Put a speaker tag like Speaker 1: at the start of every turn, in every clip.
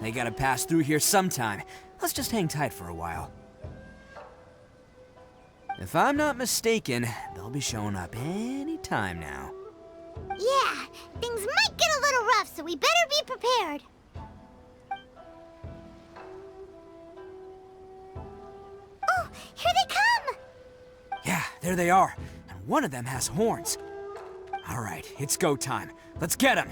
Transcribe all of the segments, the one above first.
Speaker 1: They gotta pass through here sometime. Let's just hang tight for a while. If I'm not mistaken, they'll be showing up any time now.
Speaker 2: Yeah, things might get a little rough, so we better be prepared. Oh, here they come!
Speaker 1: Yeah, there they are. And one of them has horns. All right, it's go time. Let's get him!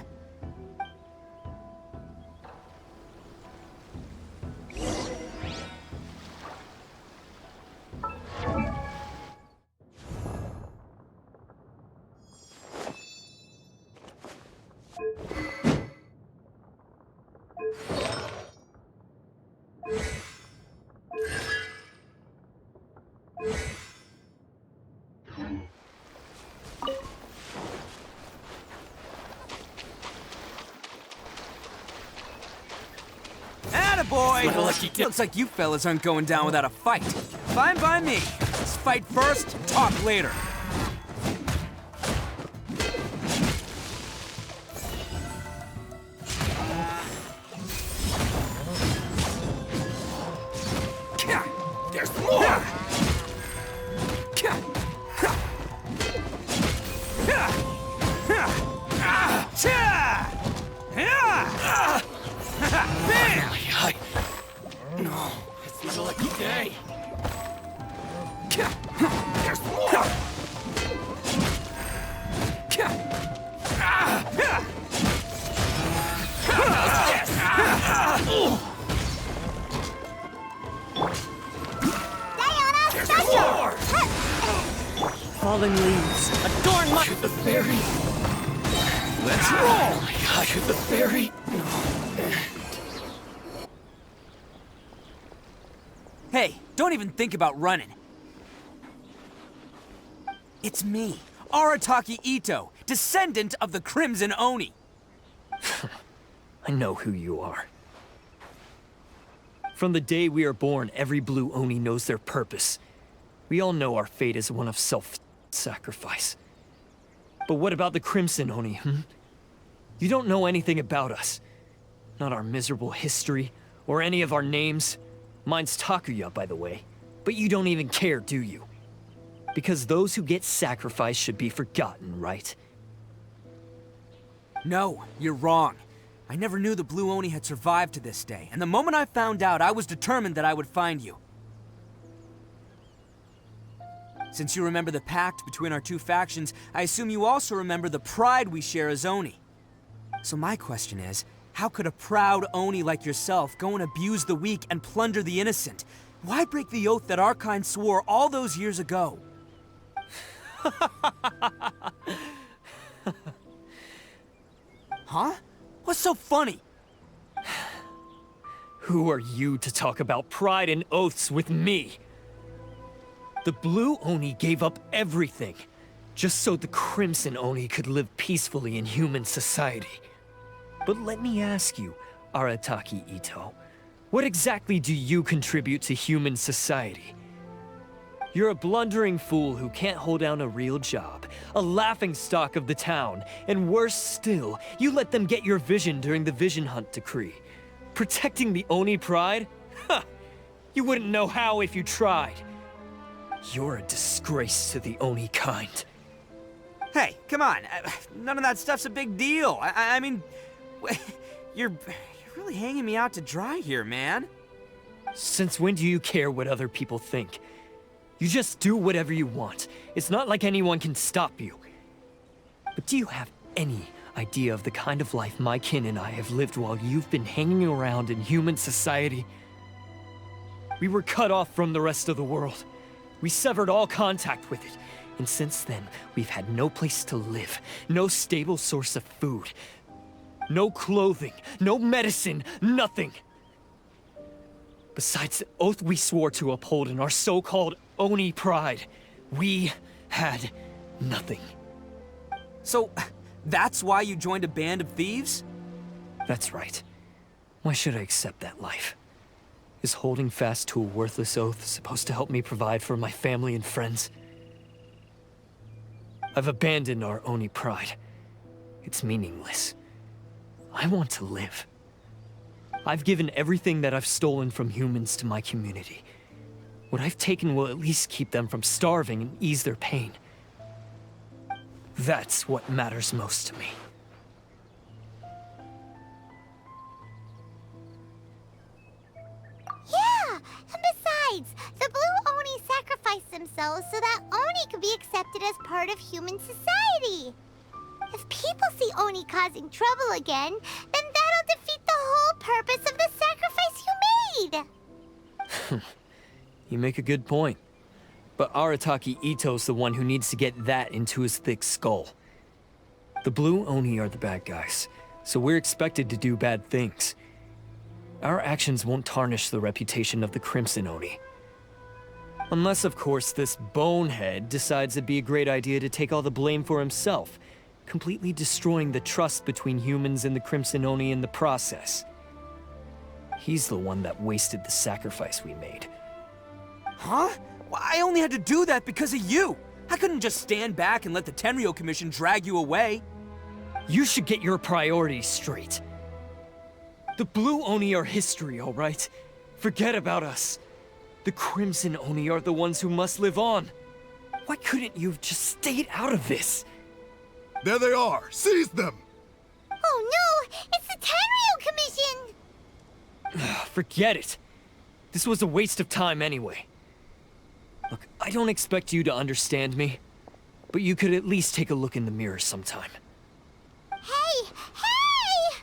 Speaker 1: Attaboy! Looks like you fellas aren't going down without a fight. Fine by me. Let's fight first, talk later. There's more! No, it's not a lucky day. There's more! There's more!
Speaker 3: Falling leaves, adorn my...
Speaker 4: Shoot the fairy!
Speaker 1: Let's roll!
Speaker 4: Shoot the fairy!
Speaker 1: Hey, don't even think about running. It's me, Arataki Ito, descendant of the Crimson Oni.
Speaker 3: I know who you are. From the day we are born, every blue Oni knows their purpose. We all know our fate is one of self-sacrifice. But what about the Crimson Oni, You don't know anything about us. Not our miserable history, or any of our names. Mine's Takuya, by the way. But you don't even care, do you? Because those who get sacrificed should be forgotten, right?
Speaker 1: No, you're wrong. I never knew the Blue Oni had survived to this day, and the moment I found out, I was determined that I would find you. Since you remember the pact between our two factions, I assume you also remember the pride we share as Oni. So my question is, how could a proud Oni like yourself go and abuse the weak and plunder the innocent? Why break the oath that our kind swore all those years ago? Huh? What's so funny?
Speaker 3: Who are you to talk about pride and oaths with me? The Blue Oni gave up everything, just so the Crimson Oni could live peacefully in human society. But let me ask you, Arataki Ito, what exactly do you contribute to human society? You're a blundering fool who can't hold down a real job, a laughingstock of the town, and worse still, you let them get your vision during the Vision Hunt decree. Protecting the Oni pride? Ha! You wouldn't know how if you tried. You're a disgrace to the Oni kind.
Speaker 1: Hey, come on. None of that stuff's a big deal. I mean, you're really hanging me out to dry here, man.
Speaker 3: Since when do you care what other people think? You just do whatever you want. It's not like anyone can stop you. But do you have any idea of the kind of life my kin and I have lived while you've been hanging around in human society? We were cut off from the rest of the world. We severed all contact with it. And since then, we've had no place to live, no stable source of food, no clothing, no medicine, nothing. Besides the oath we swore to uphold in our so-called Oni pride, we had nothing.
Speaker 1: So, that's why you joined a band of thieves?
Speaker 3: That's right. Why should I accept that life? Is holding fast to a worthless oath supposed to help me provide for my family and friends? I've abandoned our Oni pride. It's meaningless. I want to live. I've given everything that I've stolen from humans to my community. What I've taken will at least keep them from starving and ease their pain. That's what matters most to me.
Speaker 2: Yeah, and besides, the Blue Oni sacrificed themselves so that Oni could be accepted as part of human society. If people see Oni causing trouble again, then that'll defeat the whole purpose of the sacrifice you made.
Speaker 3: You make a good point. But Arataki Ito's the one who needs to get that into his thick skull. The Blue Oni are the bad guys, so we're expected to do bad things. Our actions won't tarnish the reputation of the Crimson Oni. Unless, of course, this bonehead decides it'd be a great idea to take all the blame for himself, completely destroying the trust between humans and the Crimson Oni in the process. He's the one that wasted the sacrifice we made.
Speaker 1: Huh? Well, I only had to do that because of you. I couldn't just stand back and let the Tenryou Commission drag you away.
Speaker 3: You should get your priorities straight. The Blue Oni are history, all right? Forget about us. The Crimson Oni are the ones who must live on. Why couldn't you have just stayed out of this?
Speaker 4: There they are! Seize them!
Speaker 2: Oh no! It's the Tenryou Commission!
Speaker 3: Forget it. This was a waste of time anyway. Look, I don't expect you to understand me, but you could at least take a look in the mirror sometime.
Speaker 2: Hey! Hey!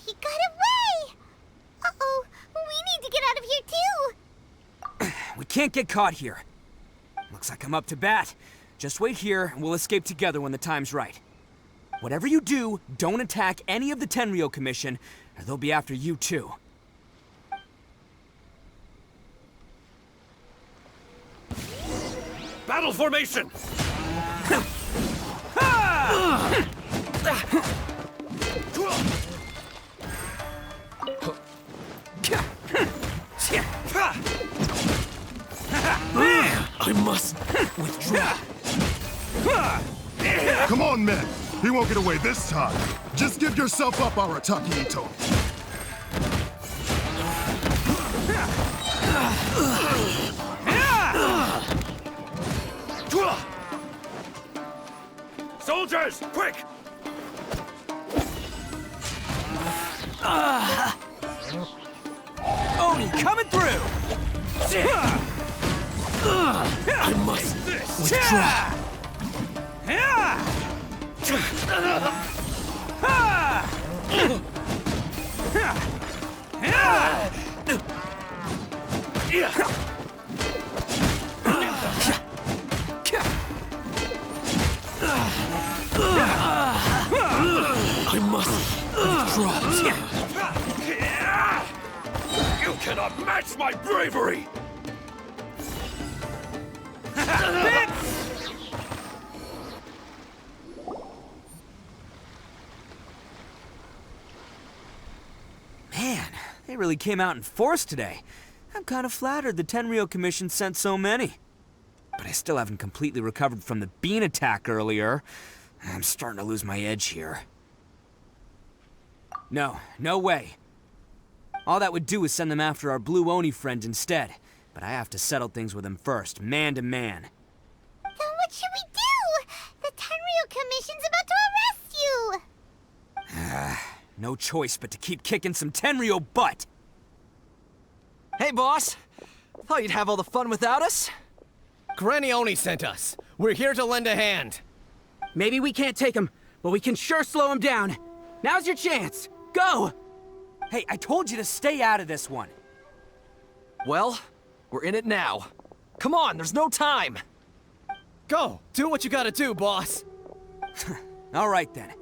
Speaker 2: He got away! Uh-oh, we need to get out of here too!
Speaker 1: We can't get caught here. Looks like I'm up to bat. Just wait here, and we'll escape together when the time's right. Whatever you do, don't attack any of the Tenryou Commission, or they'll be after you too.
Speaker 5: Battle formation!
Speaker 3: I must withdraw.
Speaker 4: Come on, men! He won't get away this time! Just give yourself up, Arataki Ito!
Speaker 5: Soldiers, quick!
Speaker 1: Oni coming through!
Speaker 3: I must withdraw. I must withdraw.
Speaker 5: You cannot match my bravery!
Speaker 1: Man, they really came out in force today. I'm kind of flattered the Tenryou Commission sent so many. But I still haven't completely recovered from the bean attack earlier. I'm starting to lose my edge here. No way. All that would do is send them after our Blue Oni friend instead. But I have to settle things with him first, man to man.
Speaker 2: Then what should we do? The Tenryou Commission's about to arrest you!
Speaker 1: No choice but to keep kicking some Tenryou butt!
Speaker 6: Hey, boss! Thought you'd have all the fun without us?
Speaker 7: Granny Oni sent us. We're here to lend a hand.
Speaker 8: Maybe we can't take him, but we can sure slow him down. Now's your chance. Go!
Speaker 1: Hey, I told you to stay out of this one.
Speaker 6: Well, we're in it now. Come on, there's no time!
Speaker 7: Go! Do what you gotta do, boss!
Speaker 1: All right, then.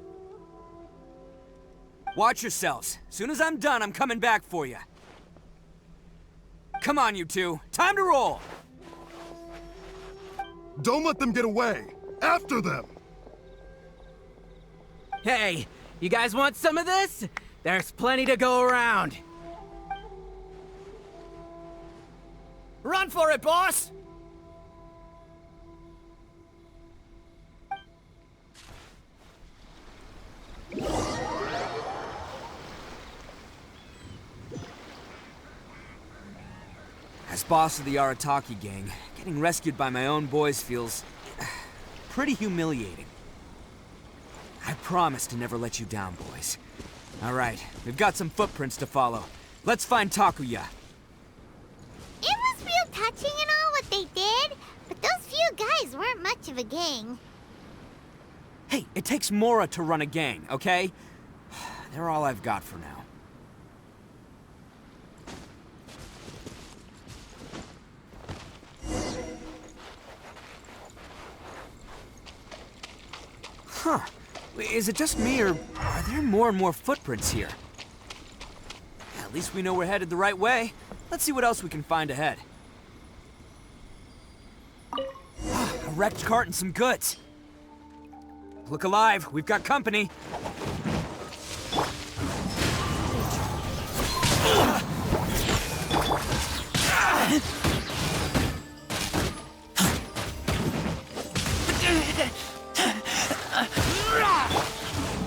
Speaker 1: Watch yourselves. Soon as I'm done, I'm coming back for you. Come on, you two. Time to roll!
Speaker 4: Don't let them get away! After them!
Speaker 8: Hey, you guys want some of this? There's plenty to go around.
Speaker 7: Run for it, boss!
Speaker 1: As boss of the Arataki gang, getting rescued by my own boys feels pretty humiliating. I promise to never let you down, boys. All right, we've got some footprints to follow. Let's find Takuya.
Speaker 2: It was real touching and all what they did, but those few guys weren't much of a gang.
Speaker 1: Hey, it takes Mora to run a gang, okay? They're all I've got for now. Huh. Is it just me, or are there more and more footprints here? At least we know we're headed the right way. Let's see what else we can find ahead. A wrecked cart and some goods. Look alive, we've got company.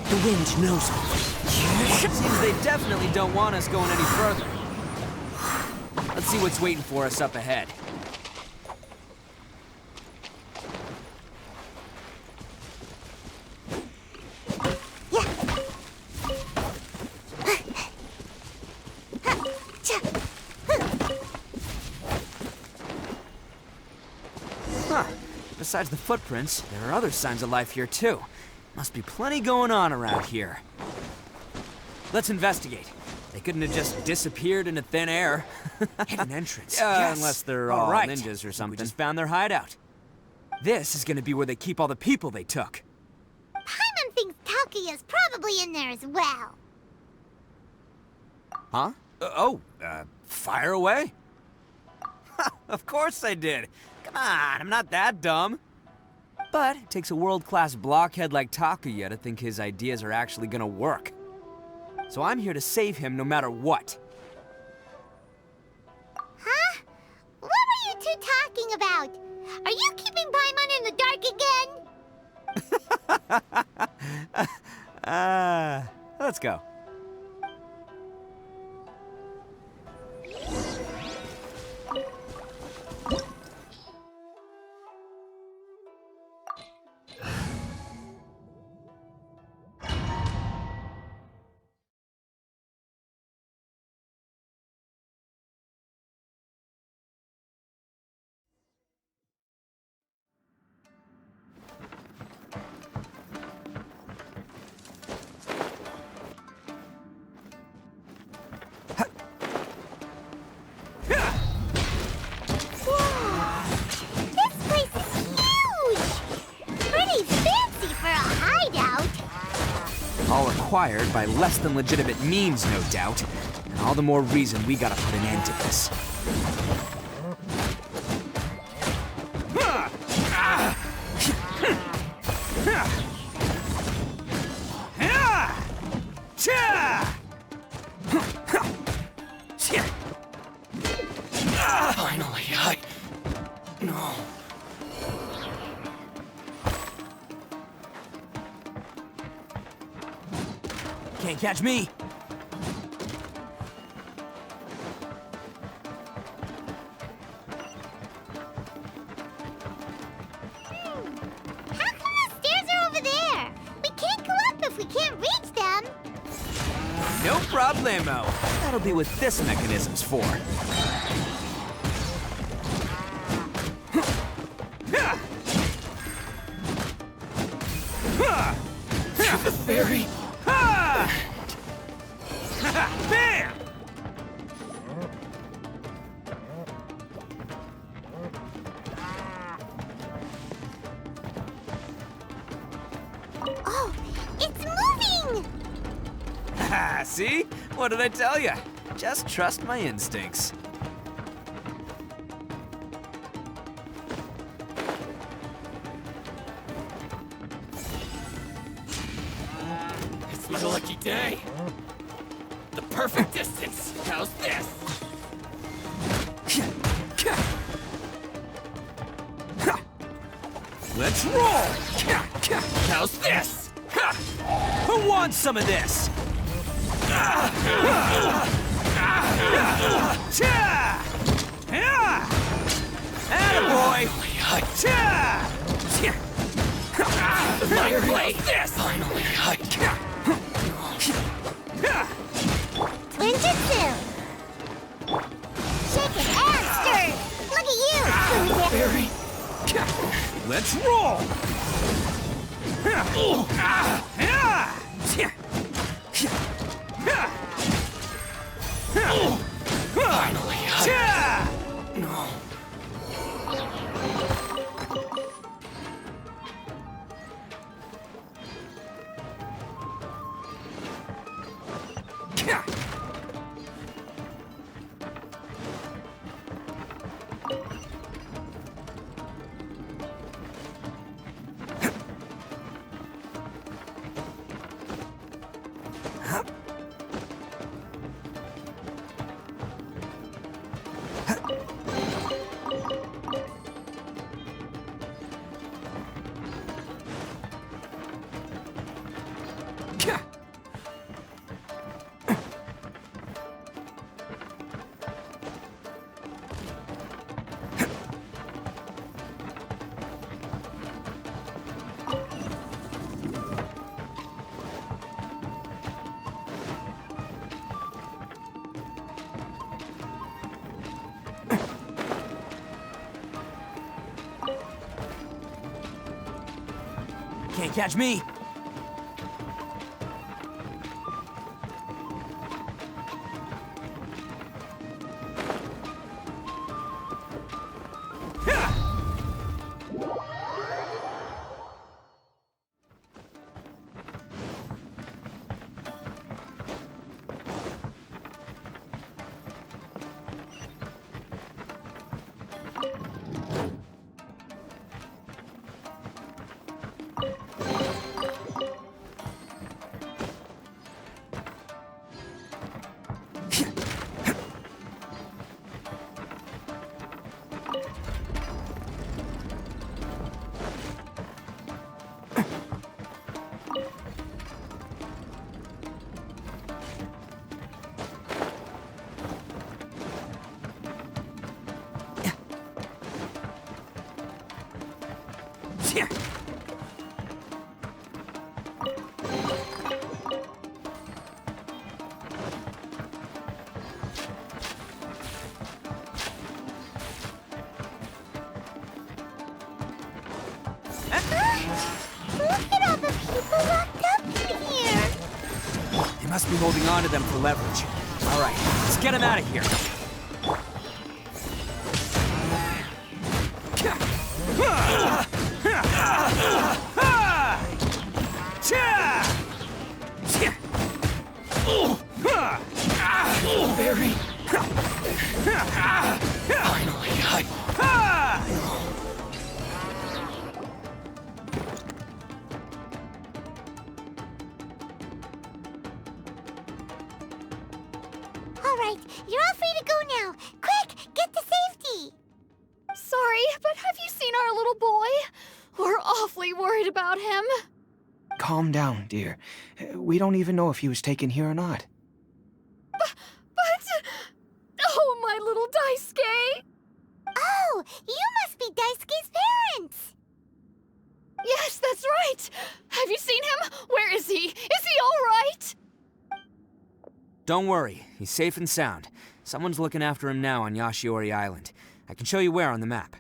Speaker 1: The wind knows me. Seems they definitely don't want us going any further. Let's see what's waiting for us up ahead. Huh. Besides the footprints, there are other signs of life here too. Must be plenty going on around here. Let's investigate. They couldn't have just disappeared into thin air. Hidden entrance. Yes. Unless they're all ninjas or something. We just found their hideout. This is gonna be where they keep all the people they took.
Speaker 2: Paimon thinks Takuya's probably in there as well.
Speaker 1: Huh? Fire away? Of course I did. Come on, I'm not that dumb. But it takes a world-class blockhead like Takuya to think his ideas are actually gonna work. So I'm here to save him no matter what.
Speaker 2: Huh? What were you two talking about? Are you keeping Paimon in the dark again?
Speaker 1: Let's go. All acquired by less than legitimate means, no doubt. And all the more reason we gotta put an end to this.
Speaker 6: Finally, No.
Speaker 1: Can't catch me.
Speaker 2: How come the stairs are over there? We can't go up if we can't reach them.
Speaker 1: No problemo. That'll be what this mechanism's for.
Speaker 6: The fairy.
Speaker 1: Bam!
Speaker 2: Oh, it's moving!
Speaker 1: Haha, see? What did I tell you? Just trust my instincts.
Speaker 6: It's my lucky day.
Speaker 7: perfect distance. How's this?
Speaker 1: Let's roll!
Speaker 7: How's this?
Speaker 1: Who wants some of this? Attaboy!
Speaker 7: Fire blade! This! Finally,
Speaker 2: Ninjutsu! Shake it and stir! Look at you!
Speaker 7: Very.
Speaker 1: Let's roll!
Speaker 7: Finally, No.
Speaker 1: Can't catch me.
Speaker 2: Look at all the people locked up in here!
Speaker 1: They must be holding on to them for leverage. All right, let's get them out of here.
Speaker 7: Very. Finally,
Speaker 2: All right, you're all free to go now. Quick, get to safety!
Speaker 9: Sorry, but have you seen our little boy? We're awfully worried about him.
Speaker 10: Calm down, dear. We don't even know if he was taken here or not.
Speaker 9: But... Oh, my little Daisuke!
Speaker 2: Oh, you must be Daisuke's parents!
Speaker 9: Yes, that's right! Have you seen him? Where is he? Is he all right?
Speaker 1: Don't worry, he's safe and sound. Someone's looking after him now on Yashiori Island. I can show you where on the map.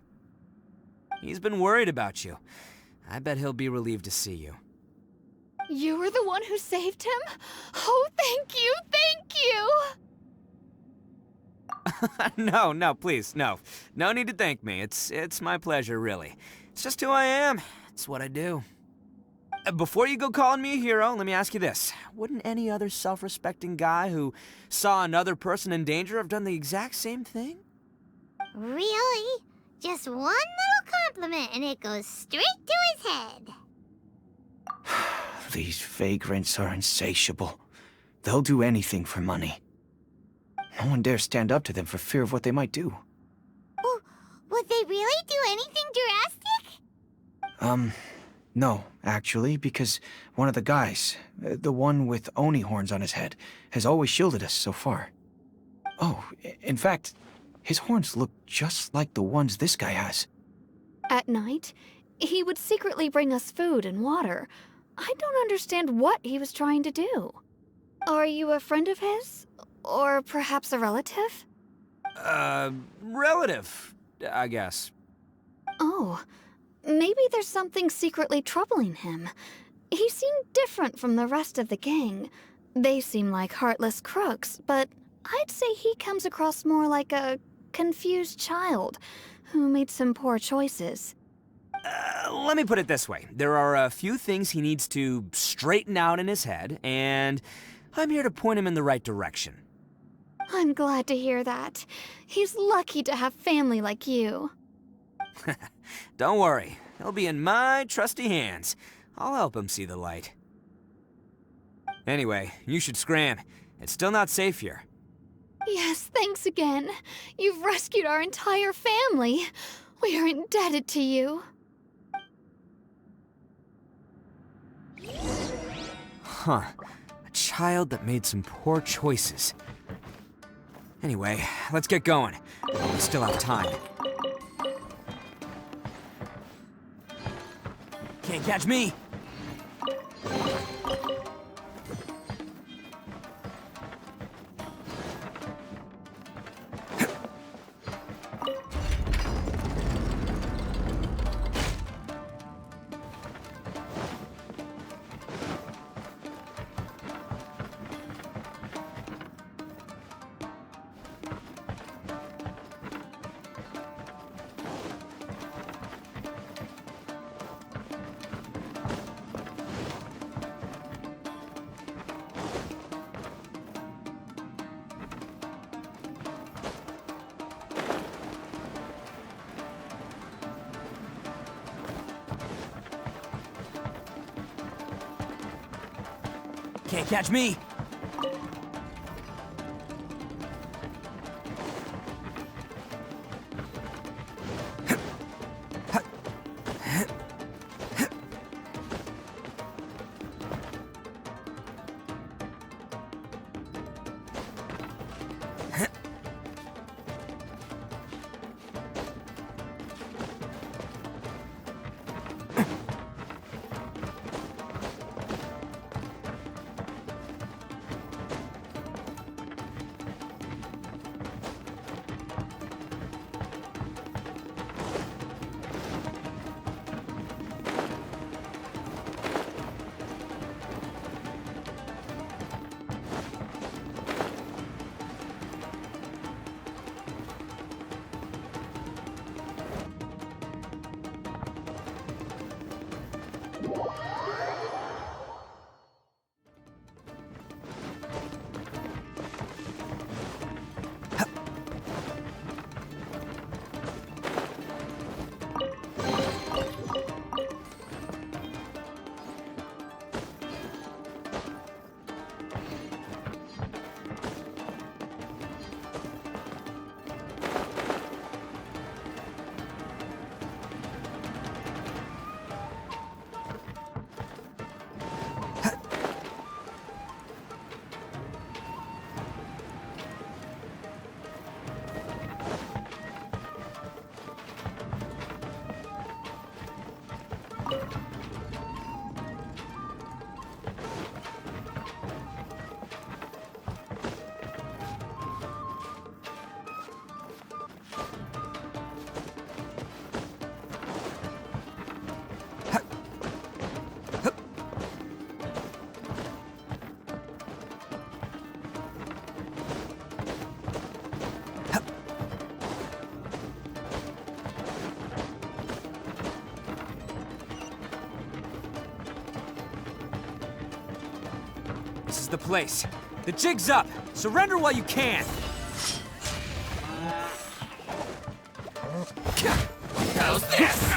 Speaker 1: He's been worried about you. I bet he'll be relieved to see you.
Speaker 9: You were the one who saved him? Oh, thank you, thank you!
Speaker 1: No, please, no. No need to thank me. It's my pleasure, really. It's just who I am. It's what I do. Before you go calling me a hero, let me ask you this. Wouldn't any other self-respecting guy who saw another person in danger have done the exact same thing?
Speaker 2: Really? Just one little compliment and it goes straight to his head.
Speaker 10: These vagrants are insatiable. They'll do anything for money. No one dares stand up to them for fear of what they might do.
Speaker 2: Oh, would they really do anything drastic?
Speaker 10: No, actually, because one of the guys, the one with Oni horns on his head, has always shielded us so far. Oh, in fact, his horns look just like the ones this guy has.
Speaker 9: At night, he would secretly bring us food and water. I don't understand what he was trying to do. Are you a friend of his? Or perhaps a relative?
Speaker 1: Relative, I guess.
Speaker 9: Oh, maybe there's something secretly troubling him. He seemed different from the rest of the gang. They seem like heartless crooks, but I'd say he comes across more like a confused child who made some poor choices.
Speaker 1: Let me put it this way. There are a few things he needs to straighten out in his head, and I'm here to point him in the right direction.
Speaker 9: I'm glad to hear that. He's lucky to have family like you.
Speaker 1: Don't worry. He'll be in my trusty hands. I'll help him see the light. Anyway, you should scram. It's still not safe here.
Speaker 9: Yes, thanks again. You've rescued our entire family. We are indebted to you.
Speaker 1: Huh. A child that made some poor choices. Anyway, let's get going. We still have time. Can't catch me! Can't catch me! This is the place. The jig's up. Surrender while you can.
Speaker 5: How's this?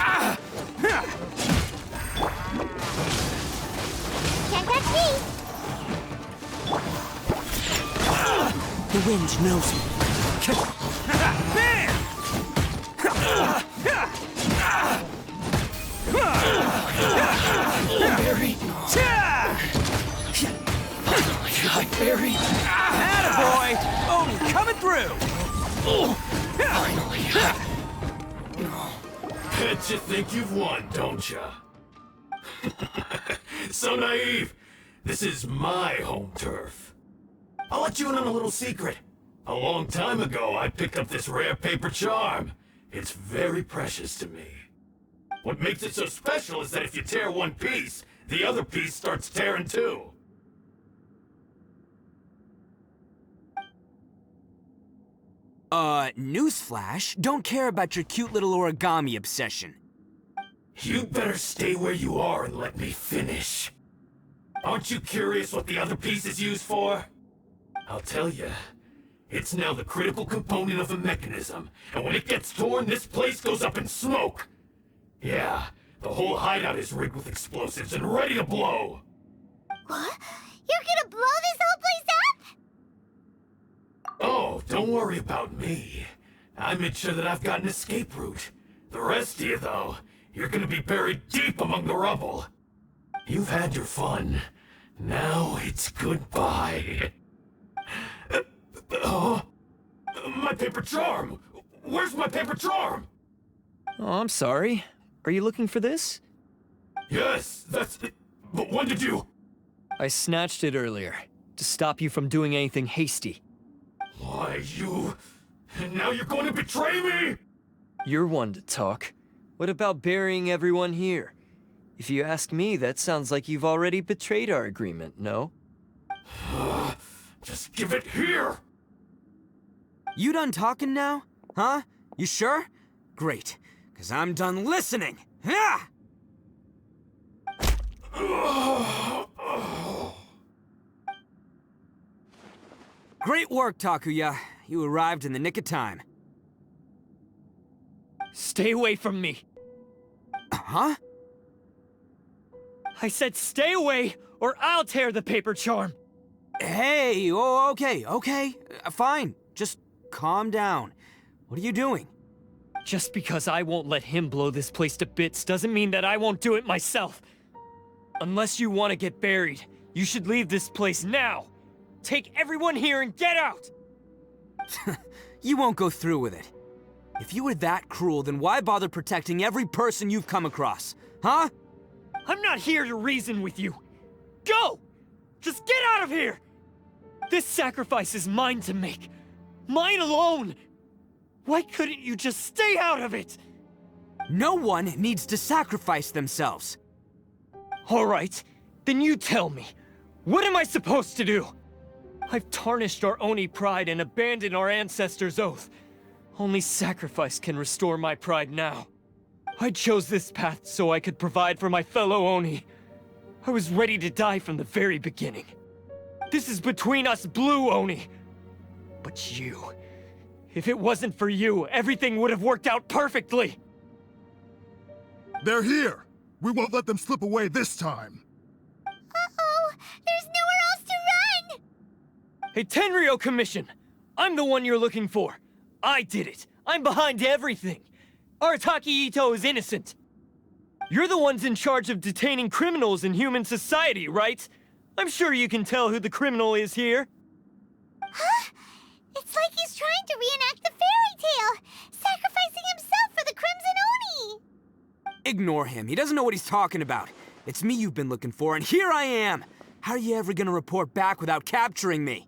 Speaker 2: Can't catch me!
Speaker 1: The wind knows me. Bam!
Speaker 5: Barry. Barry.
Speaker 1: Attaboy! Oh, coming through!
Speaker 5: Finally.
Speaker 11: Bet you think you've won, don't ya? So naive. This is my home turf. I'll let you in on a little secret. A long time ago, I picked up this rare paper charm. It's very precious to me. What makes it so special is that if you tear one piece, the other piece starts tearing too.
Speaker 1: Newsflash, don't care about your cute little origami obsession.
Speaker 11: You'd better stay where you are and let me finish. Aren't you curious what the other piece is used for? I'll tell you. It's now the critical component of a mechanism, and when it gets torn, this place goes up in smoke. Yeah, the whole hideout is rigged with explosives and ready to blow.
Speaker 2: What? You're gonna blow this whole place up?
Speaker 11: Oh, don't worry about me. I made sure that I've got an escape route. The rest of you, though, you're gonna be buried deep among the rubble. You've had your fun. Now it's goodbye. My paper charm! Where's my paper charm?
Speaker 3: Oh, I'm sorry. Are you looking for this?
Speaker 11: Yes, that's it. But when did you...
Speaker 3: I snatched it earlier, to stop you from doing anything hasty.
Speaker 11: Why, you... And now you're going to betray me?
Speaker 3: You're one to talk. What about burying everyone here? If you ask me, that sounds like you've already betrayed our agreement, no?
Speaker 11: Just give it here!
Speaker 1: You done talking now? Huh? You sure? Great, because I'm done listening. Ha! Great work, Takuya. You arrived in the nick of time.
Speaker 3: Stay away from me!
Speaker 1: Huh?
Speaker 3: I said stay away, or I'll tear the paper charm!
Speaker 1: Hey, oh, okay. Fine. Just calm down. What are you doing?
Speaker 3: Just because I won't let him blow this place to bits doesn't mean that I won't do it myself. Unless you want to get buried, you should leave this place now. Take everyone here and get out!
Speaker 1: You won't go through with it. If you were that cruel, then why bother protecting every person you've come across? Huh?
Speaker 3: I'm not here to reason with you. Go! Just get out of here! This sacrifice is mine to make. Mine alone! Why couldn't you just stay out of it?
Speaker 1: No one needs to sacrifice themselves.
Speaker 3: All right, then you tell me. What am I supposed to do? I've tarnished our Oni pride and abandoned our ancestors' oath. Only sacrifice can restore my pride now. I chose this path so I could provide for my fellow Oni. I was ready to die from the very beginning. This is between us Blue Oni. But you... If it wasn't for you, everything would have worked out perfectly!
Speaker 4: They're here! We won't let them slip away this time!
Speaker 2: Uh-oh! There's nowhere else to run!
Speaker 3: Hey, Tenryo Commission! I'm the one you're looking for. I did it. I'm behind everything. Arataki Ito is innocent. You're the ones in charge of detaining criminals in human society, right? I'm sure you can tell who the criminal is here.
Speaker 2: Huh? It's like he's trying to reenact the fairy tale, sacrificing himself for the Crimson Oni!
Speaker 1: Ignore him. He doesn't know what he's talking about. It's me you've been looking for, and here I am! How are you ever gonna report back without capturing me?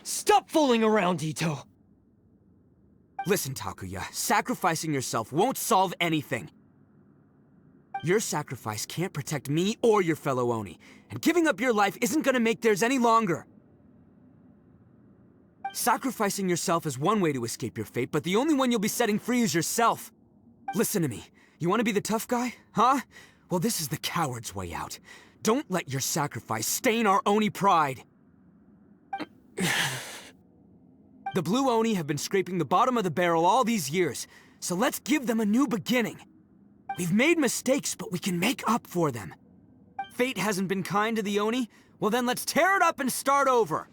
Speaker 3: Stop fooling around, Ito!
Speaker 1: Listen, Takuya, sacrificing yourself won't solve anything. Your sacrifice can't protect me or your fellow Oni, and giving up your life isn't gonna make theirs any longer. Sacrificing yourself is one way to escape your fate, but the only one you'll be setting free is yourself. Listen to me. You want to be the tough guy? Huh? Well, this is the coward's way out. Don't let your sacrifice stain our Oni pride. The Blue Oni have been scraping the bottom of the barrel all these years, so let's give them a new beginning. We've made mistakes, but we can make up for them. Fate hasn't been kind to the Oni? Well then let's tear it up and start over.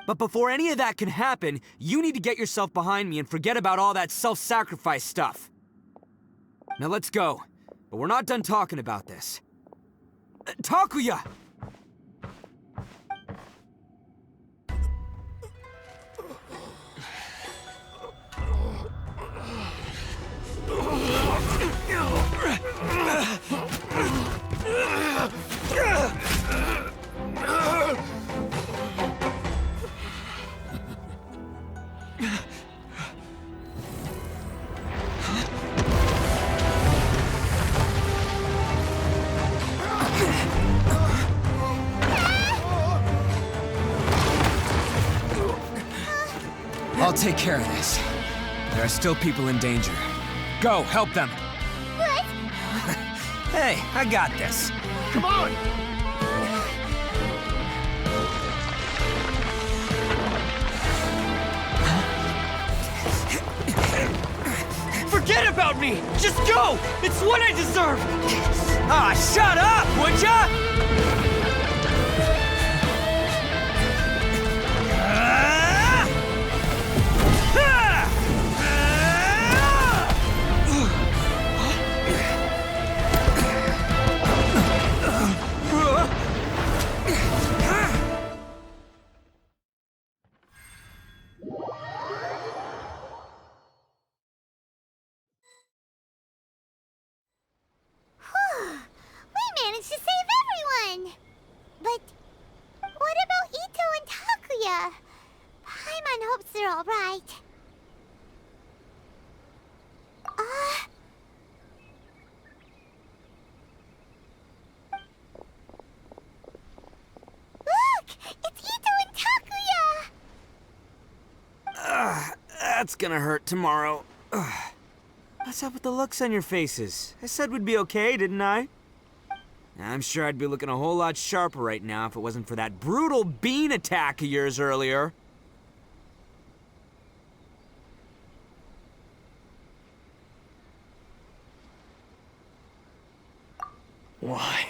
Speaker 1: But before any of that can happen, you need to get yourself behind me and forget about all that self-sacrifice stuff. Now let's go. But we're not done talking about this. Takuya! I'll take care of this. There are still people in danger. Go, help them.
Speaker 2: What?
Speaker 1: Hey, I got this.
Speaker 4: Come on!
Speaker 3: Forget about me! Just go! It's what I deserve!
Speaker 1: Ah, shut up, would ya?
Speaker 2: We managed to save everyone! But what about Ito and Takuya? Paimon hopes they're alright. Look! It's Ito and Takuya!
Speaker 1: That's gonna hurt tomorrow. What's up with the looks on your faces? I said we'd be okay, didn't I? I'm sure I'd be looking a whole lot sharper right now if it wasn't for that brutal bean attack of yours earlier.
Speaker 3: Why?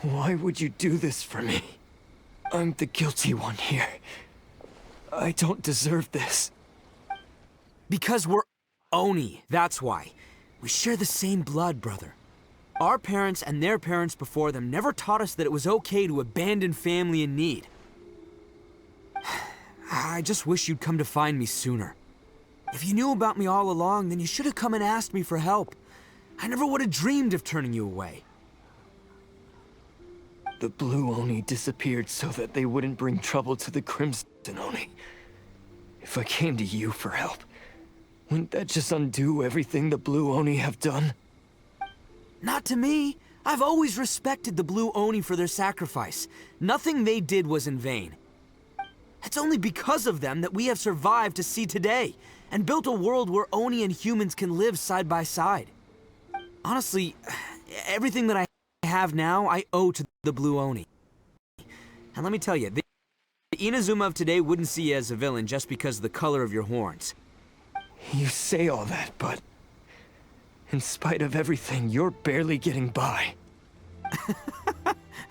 Speaker 3: Why would you do this for me? I'm the guilty one here. I don't deserve this.
Speaker 1: Because we're Oni, that's why. We share the same blood, brother. Our parents and their parents before them never taught us that it was okay to abandon family in need. I just wish you'd come to find me sooner. If you knew about me all along, then you should have come and asked me for help. I never would have dreamed of turning you away.
Speaker 3: The Blue Oni disappeared so that they wouldn't bring trouble to the Crimson Oni. If I came to you for help, wouldn't that just undo everything the Blue Oni have done?
Speaker 1: Not to me. I've always respected the Blue Oni for their sacrifice. Nothing they did was in vain. It's only because of them that we have survived to see today, and built a world where Oni and humans can live side by side. Honestly, everything that I have now, I owe to the Blue Oni. And let me tell you, the Inazuma of today wouldn't see you as a villain just because of the color of your horns.
Speaker 3: You say all that, but in spite of everything, you're barely getting by.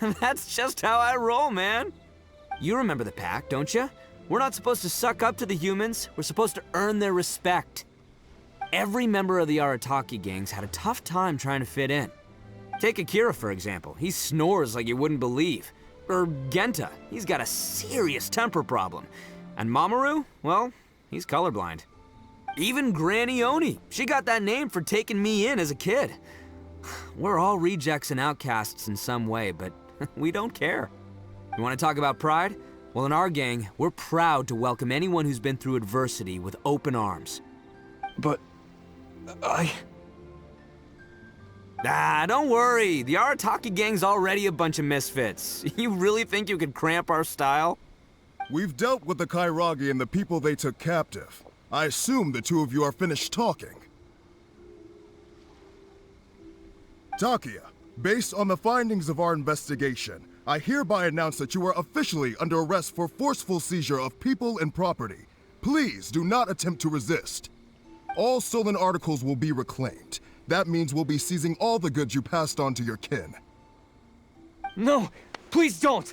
Speaker 1: That's just how I roll, man. You remember the pact, don't you? We're not supposed to suck up to the humans. We're supposed to earn their respect. Every member of the Arataki gangs had a tough time trying to fit in. Take Akira, for example. He snores like you wouldn't believe. Or Genta. He's got a serious temper problem. And Mamoru? Well, he's colorblind. Even Granny Oni. She got that name for taking me in as a kid. We're all rejects and outcasts in some way, but we don't care. You want to talk about pride? Well, in our gang, we're proud to welcome anyone who's been through adversity with open arms.
Speaker 3: But
Speaker 1: Don't worry. The Arataki gang's already a bunch of misfits. You really think you could cramp our style?
Speaker 4: We've dealt with the Kairagi and the people they took captive. I assume the two of you are finished talking. Takuya, based on the findings of our investigation, I hereby announce that you are officially under arrest for forceful seizure of people and property. Please do not attempt to resist. All stolen articles will be reclaimed. That means we'll be seizing all the goods you passed on to your kin.
Speaker 3: no, please don't!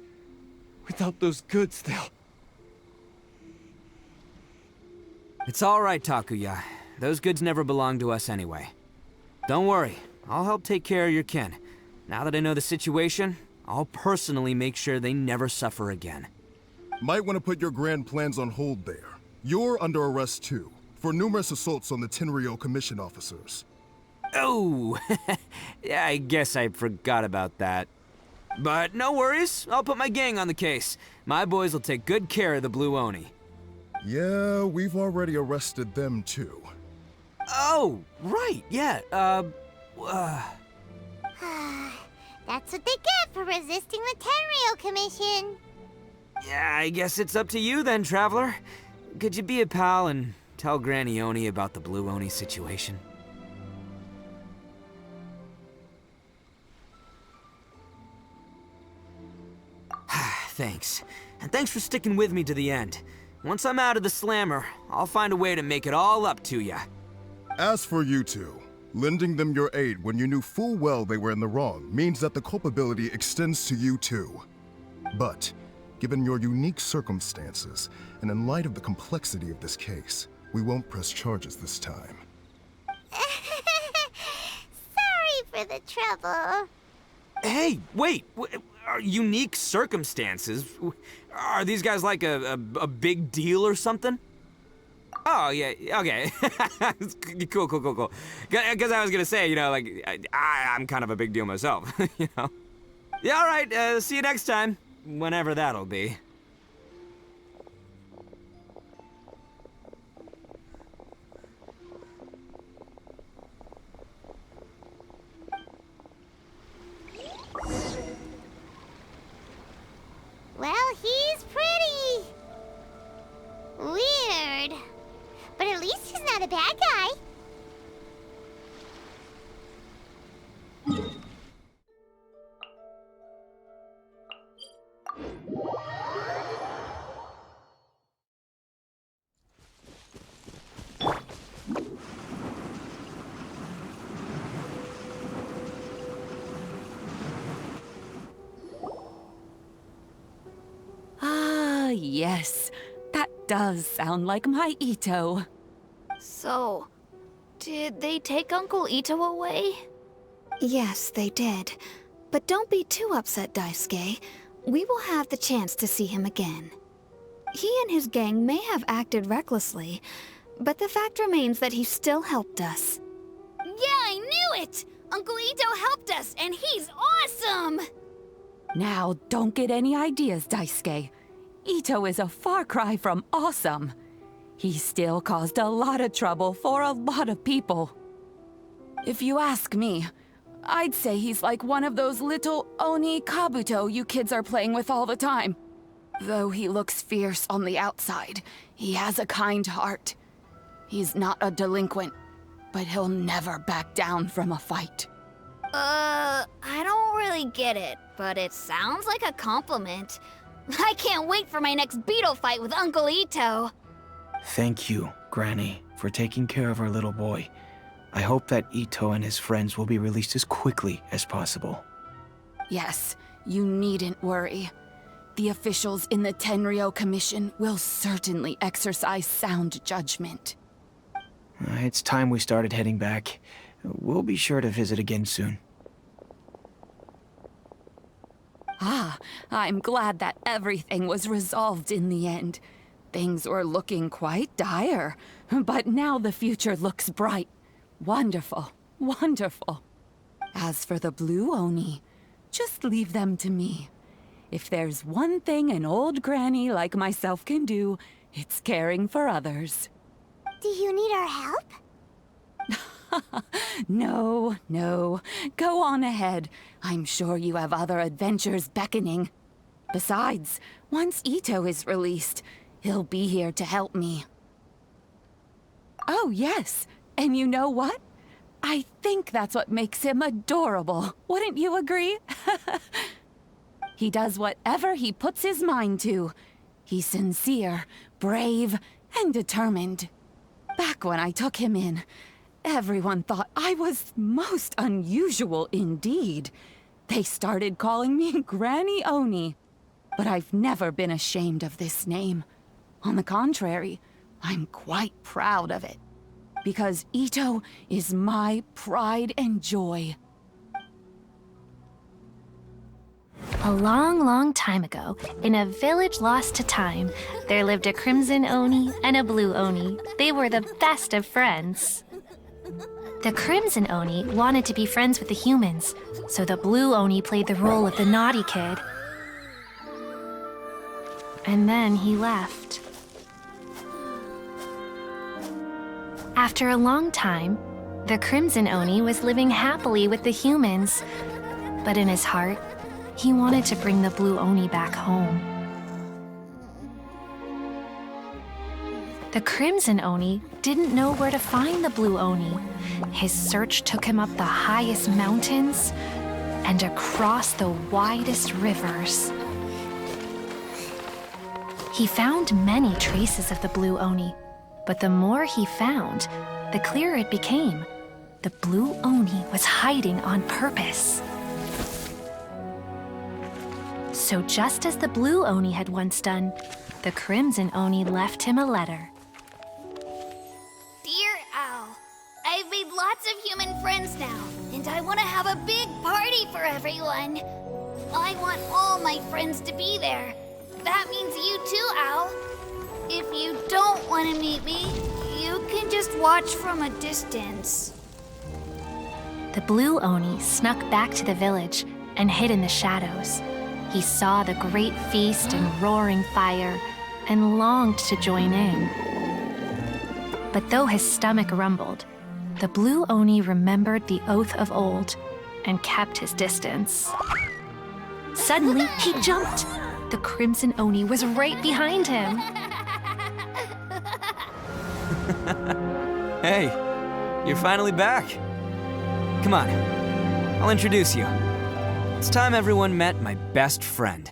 Speaker 3: Without those goods,
Speaker 1: It's all right, Takuya. Those goods never belonged to us anyway. Don't worry, I'll help take care of your kin. Now that I know the situation, I'll personally make sure they never suffer again.
Speaker 4: Might want to put your grand plans on hold there. You're under arrest too, for numerous assaults on the Tenryou Commission officers.
Speaker 1: Oh, yeah, I guess I forgot about that. But no worries, I'll put my gang on the case. My boys will take good care of the Blue Oni.
Speaker 4: Yeah, we've already arrested them too.
Speaker 1: Oh, right, yeah,
Speaker 2: That's what they get for resisting the Tenryou Commission.
Speaker 1: Yeah, I guess it's up to you then, Traveler. Could you be a pal and tell Granny Oni about the Blue Oni situation? Thanks. And thanks for sticking with me to the end. Once I'm out of the slammer, I'll find a way to make it all up to ya.
Speaker 4: As for you two, lending them your aid when you knew full well they were in the wrong means that the culpability extends to you too. But, given your unique circumstances, and in light of the complexity of this case, we won't press charges this time.
Speaker 2: Sorry for the trouble.
Speaker 1: Hey, wait! Are unique circumstances? Are these guys like a big deal or something? Oh, yeah, okay. Cool. Because I was gonna say, you know, like, I'm kind of a big deal myself, you know? Yeah, all right, see you next time. Whenever that'll be.
Speaker 2: Well, he's pretty. Weird. But at least he's not a bad guy.
Speaker 12: Ah, yes. That does sound like my Ito.
Speaker 9: So, did they take Uncle Ito away? Yes, they did. But don't be too upset, Daisuke. We will have the chance to see him again. He and his gang may have acted recklessly, but the fact remains that he still helped us.
Speaker 13: Yeah, I knew it! Uncle Ito helped us, and he's awesome!
Speaker 12: Now, don't get any ideas, Daisuke. Ito is a far cry from awesome. He still caused a lot of trouble for a lot of people. If you ask me, I'd say he's like one of those little Oni Kabuto you kids are playing with all the time. Though he looks fierce on the outside, he has a kind heart. He's not a delinquent, but he'll never back down from a fight.
Speaker 13: I don't really get it, but it sounds like a compliment. I can't wait for my next beetle fight with Uncle Ito.
Speaker 10: Thank you, Granny, for taking care of our little boy. I hope that Ito and his friends will be released as quickly as possible.
Speaker 12: Yes, you needn't worry. The officials in the Tenryou Commission will certainly exercise sound judgment.
Speaker 10: It's time we started heading back. We'll be sure to visit again soon.
Speaker 12: Ah, I'm glad that everything was resolved in the end. Things were looking quite dire, but now the future looks bright. Wonderful, wonderful. As for the Blue Oni, just leave them to me. If there's one thing an old granny like myself can do, it's caring for others.
Speaker 2: Do you need our help?
Speaker 12: No. Go on ahead. I'm sure you have other adventures beckoning. Besides, once Ito is released, he'll be here to help me. Oh, yes. And you know what? I think that's what makes him adorable. Wouldn't you agree? He does whatever he puts his mind to. He's sincere, brave, and determined. Back when I took him in, everyone thought I was most unusual indeed. They started calling me Granny Oni. But I've never been ashamed of this name. On the contrary, I'm quite proud of it. Because Ito is my pride and joy.
Speaker 14: A long, long time ago, in a village lost to time, there lived a crimson Oni and a blue Oni. They were the best of friends. The crimson Oni wanted to be friends with the humans, so the blue Oni played the role of the naughty kid. And then he left. After a long time, the crimson Oni was living happily with the humans, but in his heart, he wanted to bring the blue Oni back home. The crimson Oni didn't know where to find the blue Oni. His search took him up the highest mountains and across the widest rivers. He found many traces of the blue Oni, but the more he found, the clearer it became. The blue Oni was hiding on purpose. So just as the blue Oni had once done, the crimson Oni left him a letter.
Speaker 13: Dear Owl, I've made lots of human friends now, and I want to have a big party for everyone. I want all my friends to be there. That means you too, Owl. If you don't want to meet me, you can just watch from a distance.
Speaker 14: The blue Oni snuck back to the village and hid in the shadows. He saw the great feast and roaring fire and longed to join in. But though his stomach rumbled, the blue Oni remembered the oath of old and kept his distance. Suddenly, he jumped. The crimson Oni was right behind him.
Speaker 1: Hey, you're finally back. Come on, I'll introduce you. It's time everyone met my best friend.